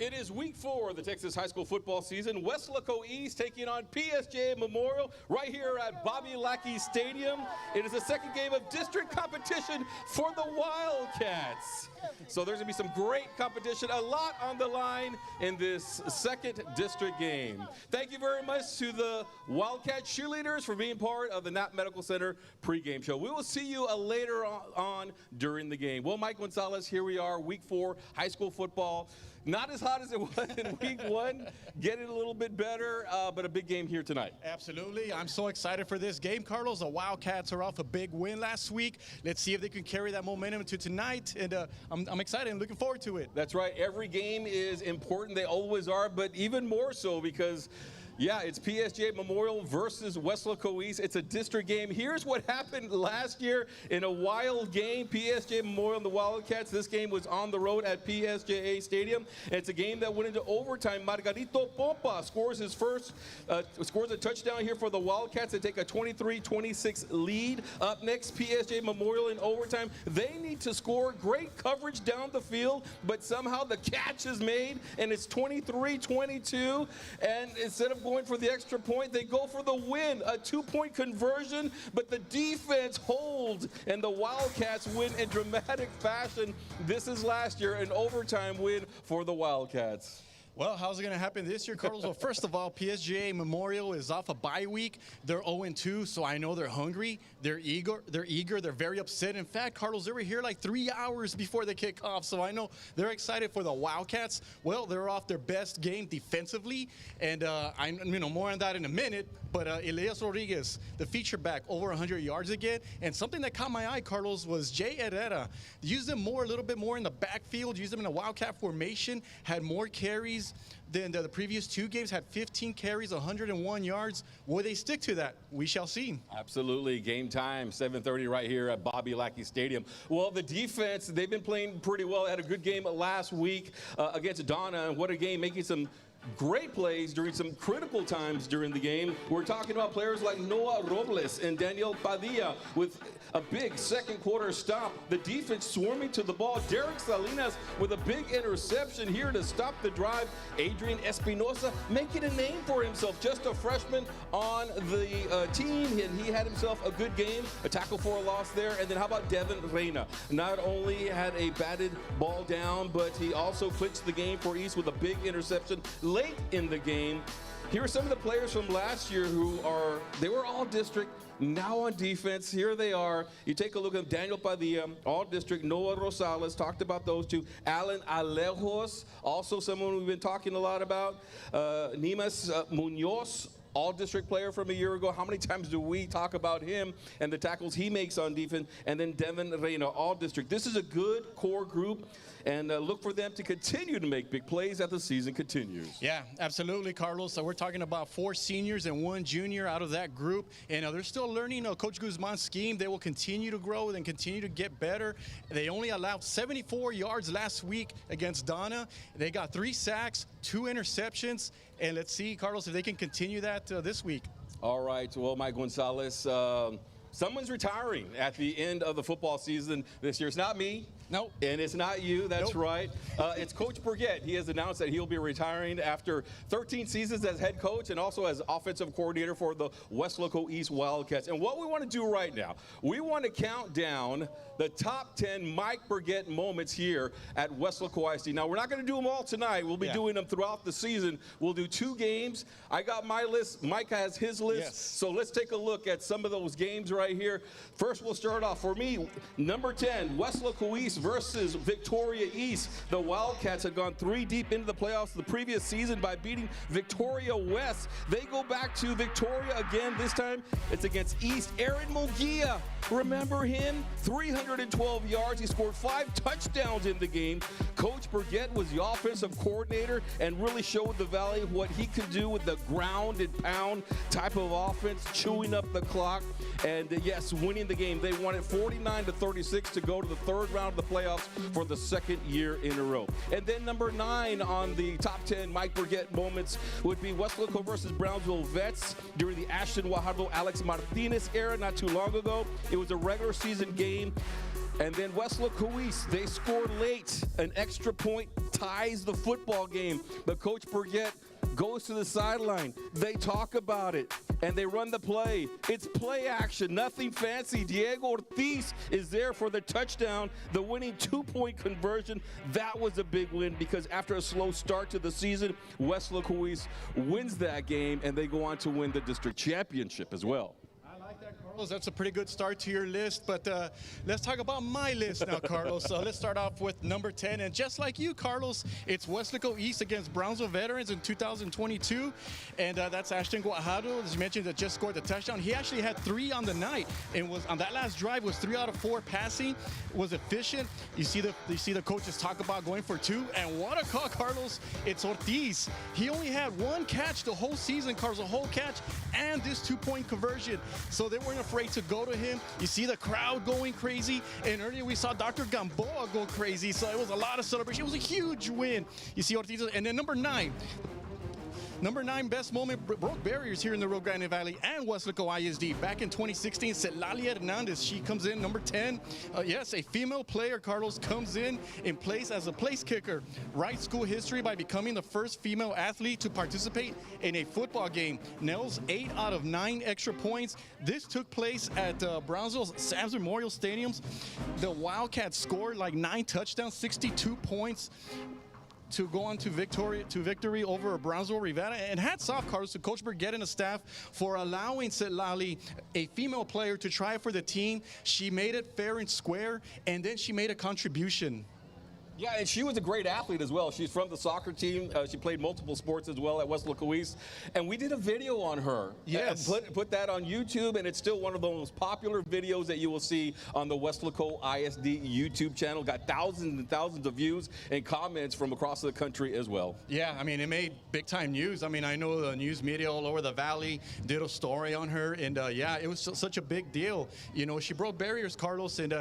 It is week 4 of the Texas high school football season. Weslaco East taking on PSJ Memorial right here at Bobby Lackey Stadium. It is the second game of district competition for the Wildcats. So there's going to be some great competition, a lot on the line in this second district game. Thank you very much to the Wildcat cheerleaders for being part of the Knapp Medical Center pregame show. We will see you later on during the game. Well, Mike Gonzalez, here we are, week 4, high school football. Not as hot as it was in week 1, getting a little bit better, but a big game here tonight. Absolutely. I'm so excited for this game, Carlos. The Wildcats are off a big win last week. Let's see if they can carry that momentum into tonight, and I'm excited and looking forward to it. That's right. Every game is important. They always are, but even more so because yeah, it's PSJ Memorial versus Weslaco East. It's a district game. Here's what happened last year in a wild game. PSJ Memorial and the Wildcats. This game was on the road at PSJA Stadium. It's a game that went into overtime. Margarito Pompa scores his first, scores a touchdown here for the Wildcats. They take a 23-26 lead. Up next, PSJ Memorial in overtime. They need to score. Great coverage down the field, but somehow the catch is made, and it's 23-22. And instead of going for the extra point, they go for the win, a 2-point conversion, but the defense holds and the Wildcats win in dramatic fashion. This is last year, an overtime win for the Wildcats. Well, how's it going to happen this year, Carlos? Well, first of all, PSJA Memorial is off a bye week. They're 0-2, so I know they're hungry. They're eager. They're very upset. In fact, Carlos, they were here like 3 hours before the kickoff, so I know they're excited for the Wildcats. Well, they're off their best game defensively, and more on that in a minute. But Elias Rodriguez, the feature back, over 100 yards again. And something that caught my eye, Carlos, was Jay Herrera. Used them a little bit more in the backfield. Used them in a Wildcat formation. Had more carries than the previous 2 games, had 15 carries, 101 yards. Will they stick to that? We shall see. Absolutely. Game time, 7:30 right here at Bobby Lackey Stadium. Well, the defense, they've been playing pretty well. They had a good game last week against Donna. And what a game, making some great plays during some critical times during the game. We're talking about players like Noah Robles and Daniel Padilla with a big second quarter stop. The defense swarming to the ball. Derek Salinas with a big interception here to stop the drive. Adrian Espinosa making a name for himself. Just a freshman on the team, and he had himself a good game. A tackle for a loss there. And then how about Devin Reyna? Not only had a batted ball down, but he also clinched the game for East with a big interception late in the game. Here are some of the players from last year they were all district, now on defense. Here they are. You take a look at Daniel Padilla, all district. Noah Rosales, talked about those two. Alan Alejos, also someone we've been talking a lot about. Nimas Munoz, all-district player from a year ago. How many times do we talk about him and the tackles he makes on defense? And then Devin Reyna, all-district. This is a good core group, and look for them to continue to make big plays as the season continues. Yeah, absolutely, Carlos. So we're talking about 4 seniors and 1 junior out of that group, and they're still learning Coach Guzman's scheme. They will continue to grow and continue to get better. They only allowed 74 yards last week against Donna. They got 3 sacks, 2 interceptions, and let's see, Carlos, if they can continue that this week. All right. Well, Mike Gonzalez, someone's retiring at the end of the football season this year. It's not me. Nope. And it's not you. That's nope. right. It's Coach Burgett. He has announced that he'll be retiring after 13 seasons as head coach and also as offensive coordinator for the Weslaco East Wildcats. And what we want to do right now, we want to count down the top 10 Mike Burgett moments here at Weslaco ISD. Now, we're not going to do them all tonight. We'll be doing them throughout the season. We'll do 2 games. I got my list. Mike has his list. Yes. So let's take a look at some of those games right here. First, we'll start off. For me, number 10, Weslaco East versus Victoria East. The Wildcats had gone 3 deep into the playoffs the previous season by beating Victoria West. They go back to Victoria again. This time, it's against East. Aaron Munguia, remember him? 312 yards. He scored 5 touchdowns in the game. Coach Burgett was the offensive coordinator and really showed the Valley what he could do with the ground and pound type of offense, chewing up the clock. And yes, winning the game. They won it 49-36 to go to the 3rd round of the playoffs for the 2nd year in a row. And then number 9 on the top 10 Mike Burgett moments would be Weslaco versus Brownsville Vets during the Ashton Guajardo, Alex Martinez era not too long ago. It was a regular season game. And then Weslaco East, they scored late, an extra point ties the football game. But Coach Burgett goes to the sideline. They talk about it, and they run the play. It's play action, nothing fancy. Diego Ortiz is there for the touchdown, the winning 2-point conversion. That was a big win because after a slow start to the season, West Locois wins that game, and they go on to win the district championship as well. Carlos, that's a pretty good start to your list, but let's talk about my list now, Carlos. Let's start off with number 10, and just like you, Carlos, it's Weslaco East against Brownsville Veterans in 2022, and that's Ashton Guajardo, as you mentioned, that just scored the touchdown. He actually had 3 on the night, and was on that last drive was 3 out of 4 passing, was efficient. You see the coaches talk about going for 2, and what a call, Carlos! It's Ortiz. He only had 1 catch the whole season, Carlos, a whole catch, and this 2-point conversion. So they weren't afraid to go to him. You see the crowd going crazy, and earlier we saw Dr. Gamboa go crazy, so it was a lot of celebration. It was a huge win. You see Ortiz, and then number 9, best moment, broke barriers here in the Rio Grande Valley and Weslaco ISD. Back in 2016, Celali Hernandez, she comes in, number 10. Yes, a female player, Carlos, comes in place as a place kicker. Writes school history by becoming the first female athlete to participate in a football game. Nails 8 out of 9 extra points. This took place at Brownsville's Sam's Memorial Stadiums. The Wildcats scored like 9 touchdowns, 62 points. To go on to victory over Brownsville Rivera. And hats off, Carlos, to Coach Burgett and the staff for allowing Celali, a female player, to try for the team. She made it fair and square, and then she made a contribution. Yeah, and she was a great athlete as well. She's from the soccer team. She played multiple sports as well at West Locois. And we did a video on her. Yes. Put that on YouTube, and it's still one of the most popular videos that you will see on the Weslaco ISD YouTube channel. Got thousands and thousands of views and comments from across the country as well. Yeah, I mean, it made big-time news. I mean, I know the news media all over the valley did a story on her, and yeah, it was such a big deal. You know, she broke barriers, Carlos, and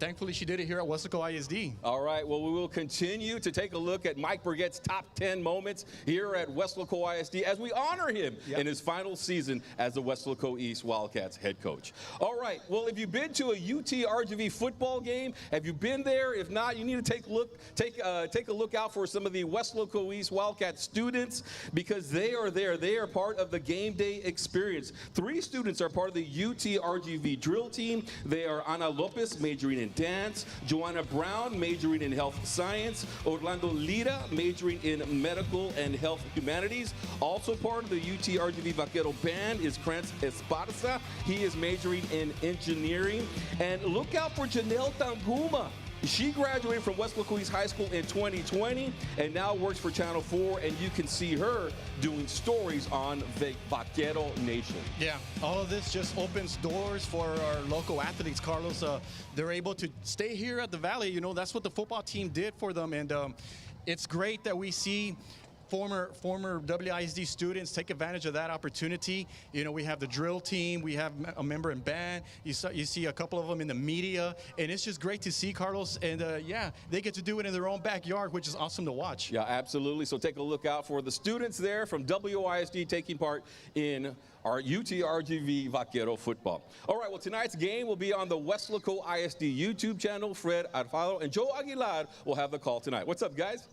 thankfully she did it here at Weslaco ISD. All right, well, we will continue to take a look at Mike Burgett's top 10 moments here at Weslaco ISD as we honor him in his final season as the Weslaco East Wildcats head coach. All right, well, if you've been to a UT RGV football game, have you been there? If not, you need to take a look out for some of the Weslaco East Wildcats students because they are there. They are part of the game day experience. 3 students are part of the UT RGV drill team. They are Ana Lopez, majoring in dance, Joanna Brown, majoring in health science, Orlando Lira, majoring in medical and health humanities. Also part of the UT RGV Vaquero band is Krantz Esparza. He is majoring in engineering. And look out for Janelle Tanguma. She graduated from West Locois High School in 2020 and now works for Channel 4, and you can see her doing stories on the Vaquero Nation. Yeah, all of this just opens doors for our local athletes, Carlos. They're able to stay here at the Valley. You know, that's what the football team did for them, and it's great that we see former WISD students take advantage of that opportunity. You know, we have the drill team, we have a member in band, you see a couple of them in the media, and it's just great to see, Carlos, and yeah, they get to do it in their own backyard, which is awesome to watch. Yeah, absolutely. So take a look out for the students there from WISD taking part in our UT RGV Vaquero football. All right, well, tonight's game will be on the Weslaco ISD YouTube channel. Fred Alfaro and Joe Aguilar will have the call tonight. What's up, guys?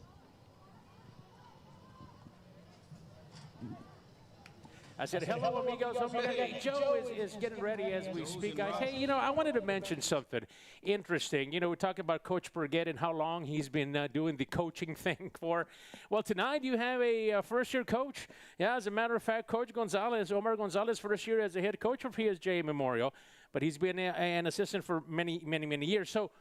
I said, hello, amigos. Hey, Joe is getting ready as we speak, guys. Hey, you know, I wanted to mention something interesting. You know, we're talking about Coach Burgett and how long he's been doing the coaching thing for. Well, tonight you have a first-year coach. Yeah, as a matter of fact, Coach Gonzalez, Omar Gonzalez, first year as a head coach for PSJ Memorial, but he's been an assistant for many, many, many years. So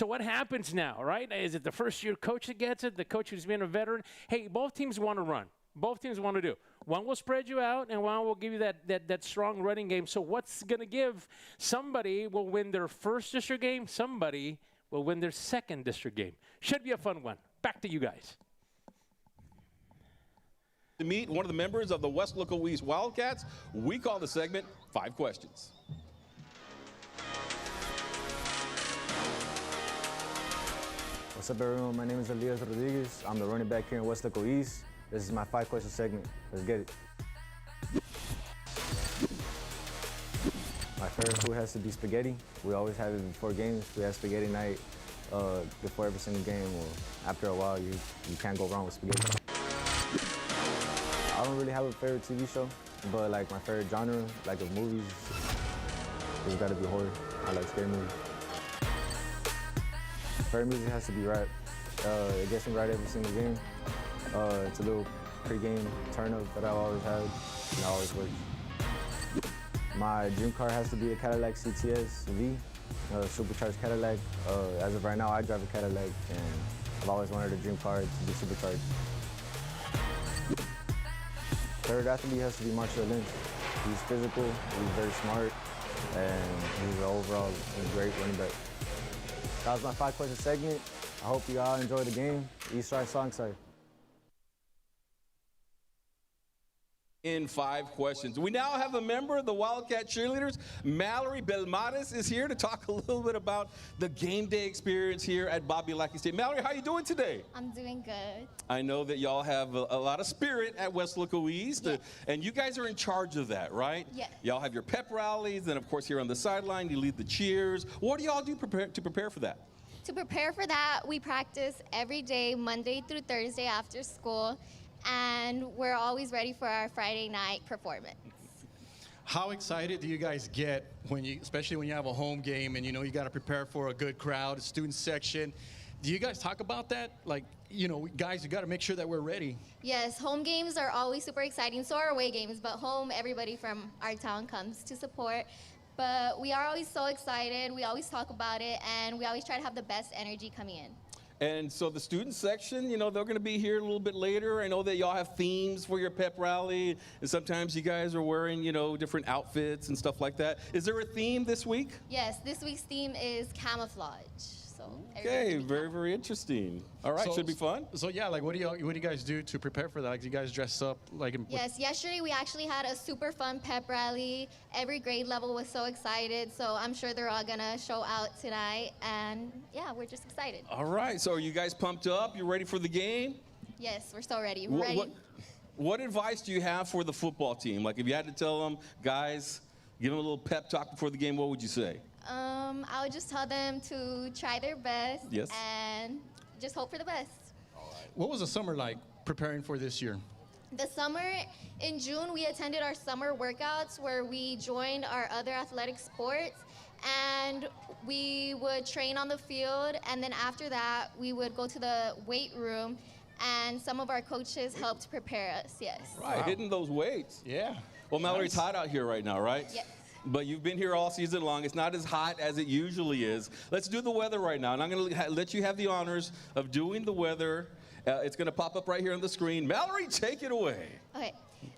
what happens now, right? Is it the first-year coach that gets it, the coach who's been a veteran? Hey, both teams want to run. Both teams want to do. One will spread you out, and one will give you that strong running game. So what's going to give? Somebody will win their first district game. Somebody will win their second district game. Should be a fun one. Back to you guys. To meet one of the members of the West Locois East Wildcats, we call the segment 5 Questions. What's up, everyone? My name is Elias Rodriguez. I'm the running back here in West Locois East. This is my 5-question segment. Let's get it. My favorite food has to be spaghetti. We always have it before games. We have spaghetti night. before every single game, or after a while, you can't go wrong with spaghetti. I don't really have a favorite TV show, but like my favorite genre, like of movies, it's gotta be horror. I like scary movies. Favorite music has to be rap. It gets me right every single game. It's a little pregame turn-up that I've always had, and it always works. My dream car has to be a Cadillac CTS V, a supercharged Cadillac. As of right now, I drive a Cadillac, and I've always wanted a dream car to be supercharged. Third athlete has to be Marshall Lynch. He's physical, he's very smart, and he's overall a great running back. That was my 5-question segment. I hope you all enjoy the game. East Side Song Side. In 5 questions. We now have a member of the Wildcat Cheerleaders. Mallory Belmares is here to talk a little bit about the game day experience here at Bobby Lackey State. Mallory, how are you doing today? I'm doing good. I know that y'all have a lot of spirit at West Loco East, Yes. and you guys are in charge of that, right? Yes. Y'all have your pep rallies, and of course here on the sideline, you lead the cheers. What do y'all do to prepare for that? To prepare for that, we practice every day, Monday through Thursday after school, and we're always ready for our Friday night performance. How excited do you guys get especially when you have a home game and you know you got to prepare for a good crowd, a student section? Do you guys talk about that? Like, guys, you got to make sure that we're ready. Yes, home games are always super exciting, so are away games, but home, everybody from our town comes to support. But we are always so excited, we always talk about it, and we always try to have the best energy coming in. And so the student section, they're going to be here a little bit later. I know that y'all have themes for your pep rally, and sometimes you guys are wearing, different outfits and stuff like that. Is there a theme this week? Yes, this week's theme is camouflage. So Okay, very, very interesting. All right, should be fun. So yeah, like what do you guys do to prepare for that? Like, do you guys dress up like? Yes, yesterday we actually had a super fun pep rally. Every grade level was so excited, so I'm sure they're all gonna show out tonight, and yeah, we're just excited. All right, so are you guys pumped up? You ready for the game? Yes, we're so ready. We're ready. What advice do you have for the football team? Like, if you had to tell them, guys, give them a little pep talk before the game, what would you say? I would just tell them to try their best. Yes. And just hope for the best. What was the summer like preparing for this year? The summer, in June, we attended our summer workouts where we joined our other athletic sports, and we would train on the field, and then after that, we would go to the weight room, and some of our coaches helped prepare us, yes. Right, hitting those weights. Yeah. Well, Mallory, it's hot out here right now, right? Yes. But you've been here all season long. It's not as hot as it usually is. Let's do the weather right now, and I'm going to let you have the honors of doing the weather. It's going to pop up right here on the screen. Mallory, take it away. Okay,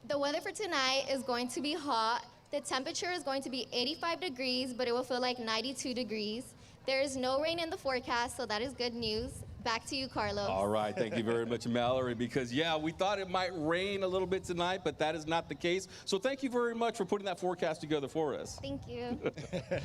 the weather for tonight is going to be hot. The temperature is going to be 85 degrees, but it will feel like 92 degrees. There is no rain in the forecast, so that is good news. Back to you, Carlos. All right, thank you very much, Mallory, because, yeah, we thought it might rain a little bit tonight, but that is not the case. So thank you very much for putting that forecast together for us. Thank you.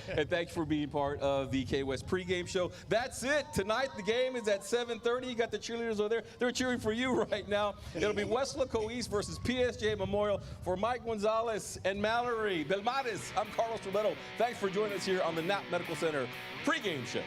And thank you for being part of the K-West pregame show. That's it. Tonight, the game is at 7:30. You got the cheerleaders over there. They're cheering for you right now. It'll be West Loco East versus PSJ Memorial. For Mike Gonzalez and Mallory Belmares, I'm Carlos Robledo. Thanks for joining us here on the Knapp Medical Center pregame show.